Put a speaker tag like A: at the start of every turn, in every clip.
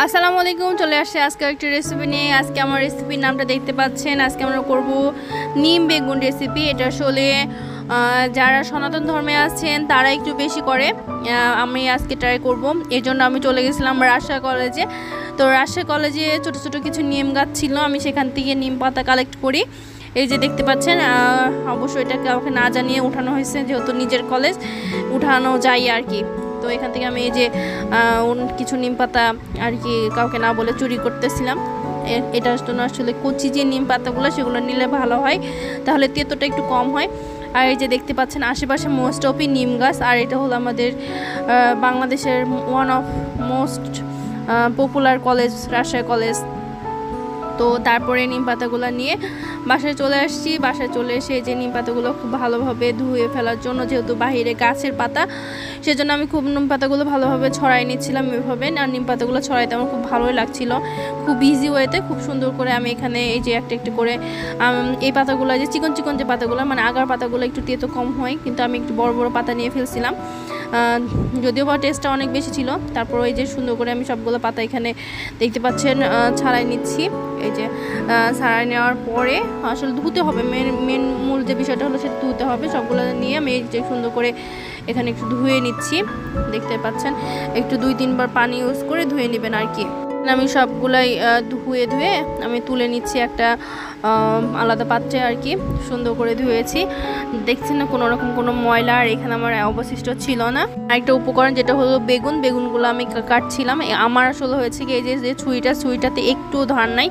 A: আসসালামু আলাইকুম। চলে আসছে আজকে একটি রেসিপি নিয়ে। আজকে আমার রেসিপির নামটা দেখতে পাচ্ছেন। আজকে আমরা করব নিম বেগুন রেসিপি। এটা আসলে যারা সনাতন ধর্মে আছেন তারা একটু বেশি করে। আমি আজকে ট্রাই করব। এই জন্য আমি চলে গেছিলাম রাজশাহী কলেজে। তো রাজশাহী কলেজে ছোটো ছোটো কিছু নিম গাছ ছিল, আমি সেখান থেকে নিম পাতা কালেক্ট করি। এই যে দেখতে পাচ্ছেন, অবশ্যই এটা কাউকে না জানিয়ে উঠানো হয়েছে, যেহেতু নিজের কলেজ উঠানো যায় আর কি। তো এখান থেকে আমি এই যে কিছু নিম পাতা আর কি কাউকে না বলে চুরি করতেছিলাম। এটার জন্য আসলে কচি যে নিম পাতাগুলো সেগুলো নিলে ভালো হয়, তাহলে তেতোটা একটু কম হয়। আর এই যে দেখতে পাচ্ছেন আশেপাশে মোস্ট অফই নিম গাছ। আর এটা হলো আমাদের বাংলাদেশের one of most popular college, Rajshahi college. তো তারপরে নিম পাতাগুলো নিয়ে বাসায় চলে আসছি। বাসায় চলে এসে যে নিম পাতাগুলো খুব ভালোভাবে ধুয়ে ফেলার জন্য, যেহেতু বাহিরে গাছের পাতা, সেজন্য আমি খুব নিম পাতাগুলো ভালোভাবে ছড়াই নিচ্ছিলাম এভাবে। আর নিম পাতাগুলো ছড়াইতে আমার খুব ভালোই লাগছিল, খুব ইজি ওয়েতে খুব সুন্দর করে আমি এখানে এই যে একটা একটা করে এই পাতাগুলো, যে চিকন চিকন যে পাতাগুলো, মানে আগার পাতাগুলো একটু তেতো কম হয়, কিন্তু আমি একটু বড় বড় পাতা নিয়ে ফেলছিলাম, যদিও বা টেস্টটা অনেক বেশি ছিল। তারপর এই যে সুন্দর করে আমি সবগুলো পাতা এখানে দেখতে পাচ্ছেন ছাড়াই নিচ্ছি। এই যে ছাড়াই নেওয়ার পরে আসলে ধুতে হবে, মেন মূল যে বিষয়টা হলো সেটা ধুতে হবে। সবগুলো নিয়ে আমি এই যে সুন্দর করে এখানে একটু ধুয়ে নিচ্ছি। দেখতে পাচ্ছেন একটু 2-3 বার পানি ইউজ করে ধুয়ে নেবেন আর কি। আমি সবগুলাই ধুয়ে আমি তুলে নিচ্ছি একটা আলাদা পাত্রে আর কি। সুন্দর করে ধুয়েছি, দেখছেন না কোনো রকম কোনো ময়লা আর এখানে আমার অবশিষ্ট ছিল না। আরেকটা উপকরণ যেটা হলো বেগুনগুলো আমি কাটছিলাম। আমার আসলে হয়েছে কি, এই যে ছুরিটাতে একটু ধার নাই।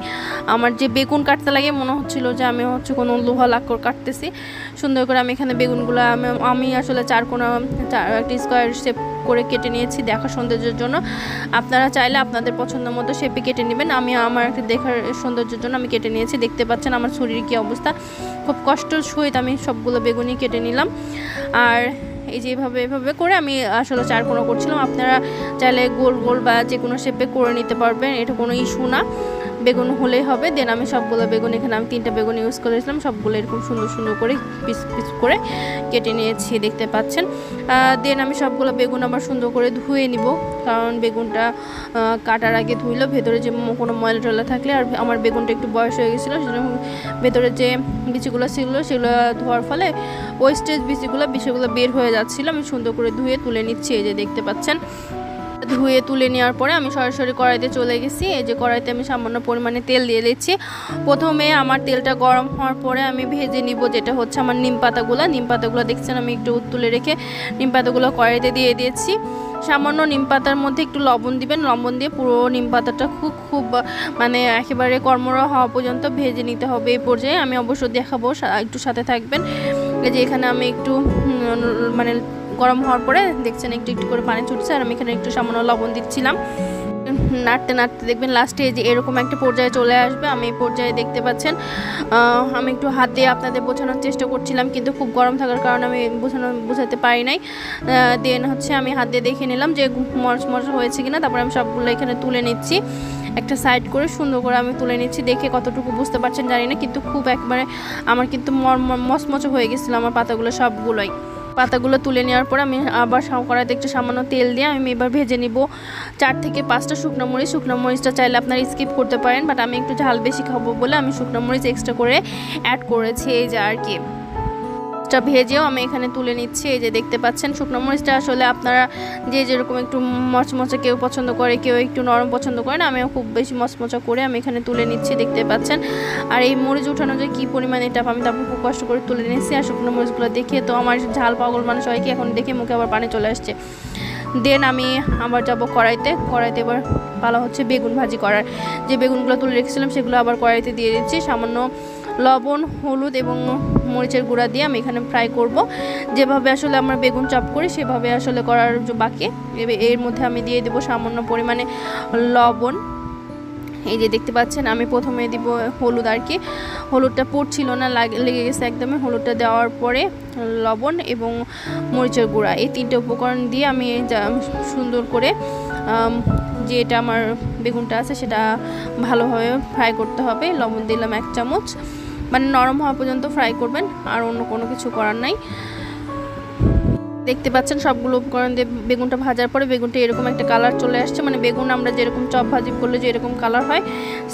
A: আমার যে বেগুন কাটতে লাগে মনে হচ্ছিল যে আমি কোনো লোহা লাকড় কাটতেছি। সুন্দর করে আমি এখানে বেগুনগুলো আমি আসলে চারকোনা একটা স্কোয়ার শেপ করে কেটে নিয়েছি দেখার সৌন্দর্যের জন্য। আপনারা চাইলে আপনাদের পছন্দ মতো শেপে কেটে নেবেন। আমি আমার একটা দেখার সৌন্দর্যের জন্য আমি কেটে নিয়েছি। দেখতে পাচ্ছেন আমার শরীরের কী অবস্থা, খুব কষ্টের সহিত আমি সবগুলো বেগুনই কেটে নিলাম। আর এই যে এভাবে করে আমি আসলে চারকোনা করছিলাম। আপনারা চাইলে গোল গোল বা যে কোনো শেপে করে নিতে পারবেন, এটা কোনো ইস্যু না, বেগুন হলেই হবে। দেন আমি সবগুলো বেগুন, এখানে আমি 3টা বেগুন ইউজ করেছিলাম, সবগুলো এরকম সুন্দর সুন্দর করে পিস পিস করে কেটে নিয়েছি, দেখতে পাচ্ছেন। দেন আমি সবগুলো বেগুন আবার সুন্দর করে ধুয়ে নিব, কারণ বেগুনটা কাটার আগে ধুইলো ভেতরে যে কোনো ময়লা টয়লা থাকলে। আর আমার বেগুনটা একটু বয়স হয়ে গেছিলো, সেজন্য ভেতরে যে বিচিগুলো ছিল সেগুলো ধোয়ার ফলে ওয়েস্টেজ বিচিগুলো বের হয়ে যাচ্ছিলো। আমি সুন্দর করে ধুয়ে তুলে নিচ্ছি। এই যে দেখতে পাচ্ছেন, ধুয়ে তুলে নেওয়ার পরে আমি সরাসরি কড়াইতে চলে গেছি। এই যে কড়াইতে আমি সামান্য পরিমাণে তেল দিয়ে দিচ্ছি। প্রথমে আমার তেলটা গরম হওয়ার পরে আমি ভেজে নিব যেটা হচ্ছে আমার নিম পাতাগুলো দেখছেন আমি একটু তুলে রেখে নিম পাতাগুলো কড়াইতে দিয়ে দিয়েছি। সামান্য নিম পাতার মধ্যে একটু লবণ দিবেন, লবণ দিয়ে পুরো নিম পাতাটা খুব মানে একেবারে কর্মরা হওয়া পর্যন্ত ভেজে নিতে হবে। এই পর্যায়ে আমি অবশ্য দেখাবো, একটু সাথে থাকবেন। এই যে এখানে আমি একটু মানে গরম হওয়ার পরে দেখছেন একটু একটু করে পানি ছুটছে, আর আমি এখানে একটু সামান্য লবণ দিচ্ছিলাম। নাড়তে দেখবেন লাস্টে যে এরকম একটা পর্যায়ে চলে আসবে। আমি এই পর্যায়ে দেখতে পাচ্ছেন আমি একটু হাত দিয়ে আপনাদের বোঝানোর চেষ্টা করছিলাম, কিন্তু খুব গরম থাকার কারণে আমি বোঝাতে পারি নাই। দেন হচ্ছে আমি হাত দিয়ে দেখে নিলাম যে মরচ হয়েছে কিনা। তারপরে আমি সবগুলো এখানে তুলে নিচ্ছি, একটা সাইড করে সুন্দর করে আমি তুলে নিচ্ছি। দেখে কতটুকু বুঝতে পারছেন জানি না, কিন্তু খুব একবারে আমার কিন্তু মচমচে হয়ে গেছিলো আমার পাতাগুলো সবগুলোই। পাতাগুলো তুলে নেওয়ার পর আমি আবার কড়াইতে একটু সামান্য তেল দিয়ে আমি এবার ভেজে নিব 4 থেকে 5টা শুকনো মরিচটা চাইলে আপনারা স্কিপ করতে পারেন, বাট আমি একটু ঝাল বেশি খাবো বলে আমি শুকনো মরিচ এক্সট্রা করে অ্যাড করেছি। এই যে আর কি ভেজেও আমি এখানে তুলে নিচ্ছি। এই যে দেখতে পাচ্ছেন শুকনো মরিচটা আসলে আপনারা যে যেরকম একটু মচমচে কেউ পছন্দ করে, কেউ একটু নরম পছন্দ করে না, আমিও খুব বেশি মচমচা করে আমি এখানে তুলে নিচ্ছি, দেখতে পাচ্ছেন। আর এই মরিচ উঠানো যে কী পরিমাণে এটা আমি তারপর খুব কষ্ট করে তুলে নিচ্ছি। আর শুকনো মরিচগুলো দেখে তো আমার ঝাল পাগল মানুষ হয় কি, এখন দেখে মুখে আবার পানি চলে আসছে। দেন আমি আবার যাব কড়াইতে এবার পালা হচ্ছে বেগুন ভাজি করার। যে বেগুনগুলো তুলে রেখেছিলাম সেগুলো আবার কড়াইতে দিয়ে দিচ্ছি। সামান্য লবণ, হলুদ এবং মরিচের গুঁড়া দিয়ে আমি এখানে ফ্রাই করব। যেভাবে আসলে আমরা বেগুন চপ করি সেভাবে আসলে করার বাকি। এর মধ্যে আমি দিয়ে দেবো সামান্য পরিমাণে লবণ। এই যে দেখতে পাচ্ছেন আমি প্রথমে দিব হলুদ আর কি, হলুদটা পড়ছিল না, লেগে গেছে একদমই। হলুদটা দেওয়ার পরে লবণ এবং মরিচের গুঁড়া, এই 3টে উপকরণ দিয়ে আমি সুন্দর করে যে এটা আমার বেগুনটা আছে সেটা ভালোভাবে ফ্রাই করতে হবে। লবণ দিলাম 1 চামচ, মানে নরম হওয়া পর্যন্ত ফ্রাই করবেন, আর অন্য কোনো কিছু করার নাই। দেখতে পাচ্ছেন সবগুলো উপকরণ দিয়ে বেগুনটা ভাজার পরে বেগুনটা এরকম একটা কালার চলে আসছে, মানে বেগুন আমরা যেরকম চপ ভাজি করলে যে এরকম কালার হয়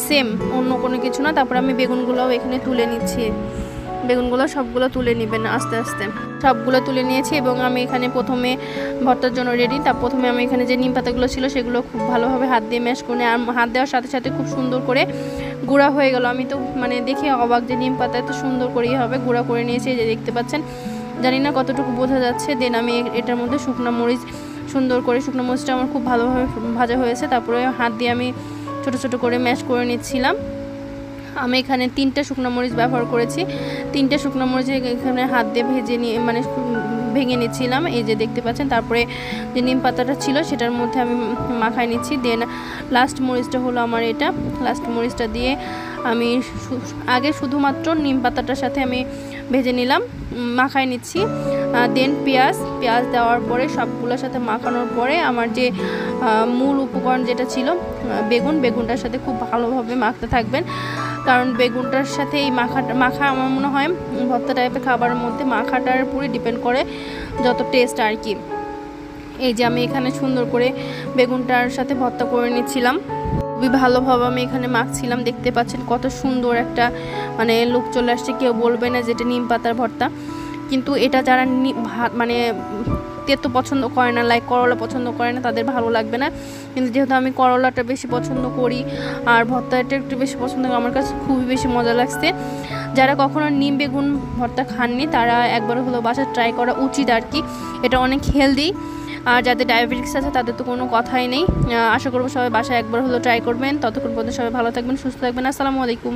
A: সেম, অন্য কোনো কিছু না। তারপর আমি বেগুনগুলোও এখানে তুলে নিচ্ছি, বেগুনগুলো সবগুলো তুলে নেবেন আস্তে আস্তে, সবগুলো তুলে নিয়েছি। এবং আমি এখানে প্রথমে ভর্তার জন্য রেডি। তার প্রথমে আমি এখানে যে নিম পাতাগুলো ছিল সেগুলো খুব ভালোভাবে হাত দিয়ে ম্যাশ করে, আর হাত দেওয়ার সাথে সাথে খুব সুন্দর করে গুঁড়া হয়ে গেল। আমি তো মানে দেখে অবাক যে নিম পাতা এত সুন্দর করেই হবে, গুঁড়া করে নিয়েছি, যে দেখতে পাচ্ছেন, জানি না কতটুকু বোঝা যাচ্ছে। দেন আমি এটার মধ্যে শুকনো মরিচ সুন্দর করে, শুকনো মরিচটা আমার খুব ভালোভাবে ভাজা হয়েছে, তারপরে হাত দিয়ে আমি ছোট ছোট করে ম্যাশ করে নিচ্ছিলাম। আমি এখানে 3টা শুকনো মরিচ ব্যবহার করেছি, 3টে শুকনো মরিচ এখানে হাত দিয়ে ভেজে নিয়ে মানে ভেঙে নিচ্ছিলাম, এই যে দেখতে পাচ্ছেন। তারপরে যে নিম পাতাটা ছিল সেটার মধ্যে আমি মাখায় নিচ্ছি। দেন লাস্ট মরিচটা হলো আমার এটা, লাস্ট মরিচটা দিয়ে আমি আগে শুধুমাত্র নিম পাতাটার সাথে আমি ভেজে নিলাম, মাখায় নিচ্ছি। দেন পেঁয়াজ দেওয়ার পরে সবগুলোর সাথে মাখানোর পরে আমার যে মূল উপকরণ যেটা ছিল বেগুনটার সাথে খুব ভালোভাবে মাখতে থাকবেন, কারণ বেগুনটার সাথে এই মাখা আমার মনে হয় ভর্তা টাইপের খাবারের মধ্যে মাখাটার পুরো ডিপেন্ড করে যত টেস্ট আর কি। এই যে আমি এখানে সুন্দর করে বেগুনটার সাথে ভর্তা করে নিচ্ছিলাম, খুবই ভালোভাবে আমি এখানে মাখছিলাম। দেখতে পাচ্ছেন কত সুন্দর একটা মানে লুক চলে আসছে, কেউ বলবে না যেটা নিম পাতার ভর্তা। কিন্তু এটা যারা মানে তেতো পছন্দ করে না, লাইক করলা পছন্দ করে না, তাদের ভালো লাগবে না। কিন্তু যেহেতু আমি করলাটা বেশি পছন্দ করি আর ভর্তাটা একটু বেশি পছন্দ করি, আমার কাছে খুবই বেশি মজা লাগছে। যারা কখনো নিম বেগুন ভর্তা খাননি তারা একবার হলো বাসায় ট্রাই করা উচিত আর কি, এটা অনেক হেলদি। আর যাদের ডায়াবেটিস আছে তাদের তো কোনো কথাই নেই। আশা করবো সবাই বাসায় একবার হলো ট্রাই করবেন। ততক্ষণ পর্যন্ত সবাই ভালো থাকবেন, সুস্থ থাকবেন। আসসালামু আলাইকুম।